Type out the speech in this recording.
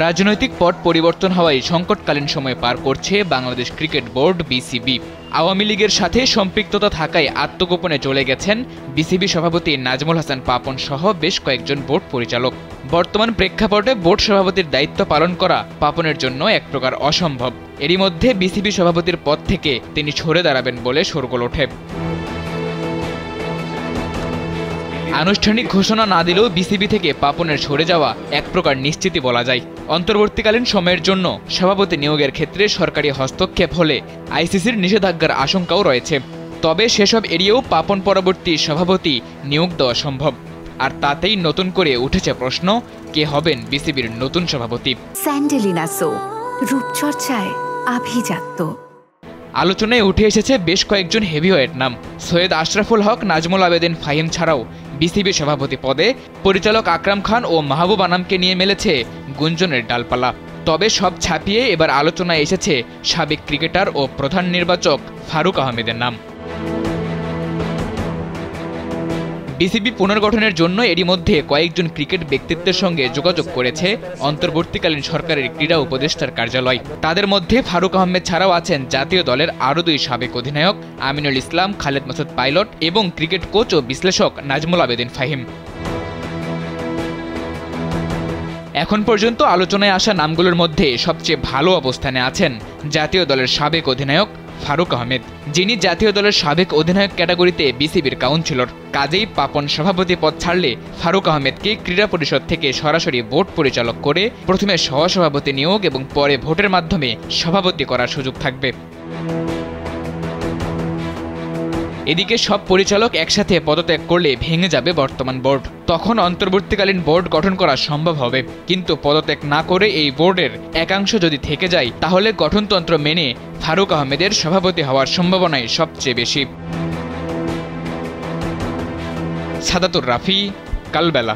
রাজনৈতিক পট পরিবর্তন হওয়ায় সংকটকালীন সময় পার করছে Bangladesh cricket board BCB. Awami লীগের সাথে সম্পৃক্ততা থাকায় আত্মগোপনে চলে গেছেন বিসিবি সভাপতি নাজমুল হাসান পাপন সহ বেশ কয়েকজন বোর্ড পরিচালক। বর্তমান প্রেক্ষাপটে বোর্ড সভাপতির দায়িত্ব পালন করা পাপনের জন্য এক প্রকার অসম্ভব। এরই মধ্যে বিসিবি সভাপতির পদ থেকে তিনি সরে দাঁড়াবেন বলে শোরগোল ওঠে। আনুষ্ঠানিক ঘোষণা না দিলেও বিসিবি থেকে পাপনের সরে যাওয়া এক প্রকার নিশ্চিতই বলা যায়। অন্তর্বর্তীকালীন সময়ের জন্য সভাপতি নিয়োগের ক্ষেত্রে সরকারি হস্তক্ষেপ হলে আইসিসির নিষেধাজ্ঞার আশঙ্কাও রয়েছে। তবে সেসব এড়িয়েও পাপন পরবর্তী সভাপতি নিয়োগ দেওয়া সম্ভব। আর তাতেই নতুন করে উঠেছে প্রশ্ন, কে হবেন বিসিবির নতুন সভাপতি। স্যান্ডেলিনা সো, রূপচর্চায় আভিজাত্য। আলোচনায় উঠে এসেছে বেশ কয়েকজন হেভিওয়েট নাম। সৈয়দ আশরাফুল হক, নাজমুল আবেদিন ফাহিম ছাড়াও বিসিবি সভাপতি পদে পরিচালক আকরাম খান ও মাহবুব আনামকে নিয়ে মেলেছে গুঞ্জনের ডালপালা। তবে সব ছাপিয়ে এবার আলোচনায় এসেছে সাবেক ক্রিকেটার ও প্রধান নির্বাচক ফারুক আহমেদের নাম। বিসিবি পুনর্গঠনের জন্য এরই মধ্যে কয়েকজন ক্রিকেট ব্যক্তিত্বের সঙ্গে যোগাযোগ করেছে অন্তর্বর্তীকালীন সরকারের ক্রীড়া উপদেষ্টার কার্যালয়। তাদের মধ্যে ফারুক আহমেদ ছাড়াও আছেন জাতীয় দলের আরও দুই সাবেক অধিনায়ক আমিনুল ইসলাম, খালেদ মাসুদ পাইলট এবং ক্রিকেট কোচ ও বিশ্লেষক নাজমুল আবেদিন ফাহিম। এখন পর্যন্ত আলোচনায় আসা নামগুলোর মধ্যে সবচেয়ে ভালো অবস্থানে আছেন জাতীয় দলের সাবেক অধিনায়ক ফারুক আহমেদ, যিনি জাতীয় দলের সাবেক অধিনায়ক ক্যাটাগরিতে বিসিবির কাউন্সিলর। কাজেই পাপন সভাপতি পদ ছাড়লে ফারুক আহমেদকে ক্রীড়া পরিষদ থেকে সরাসরি বোর্ড পরিচালক করে প্রথমে সহসভাপতি নিয়োগ এবং পরে ভোটের মাধ্যমে সভাপতি করার সুযোগ থাকবে। এদিকে সব পরিচালক একসাথে পদত্যাগ করলে ভেঙে যাবে বর্তমান বোর্ড। তখন অন্তর্বর্তীকালীন বোর্ড গঠন করা সম্ভব হবে। কিন্তু পদত্যাগ না করে এই বোর্ডের একাংশ যদি থেকে যায়, তাহলে গঠনতন্ত্র মেনে ফারুক আহমেদের সভাপতি হওয়ার সম্ভাবনাই সবচেয়ে বেশি। সাদাতুর রাফি, কালবেলা।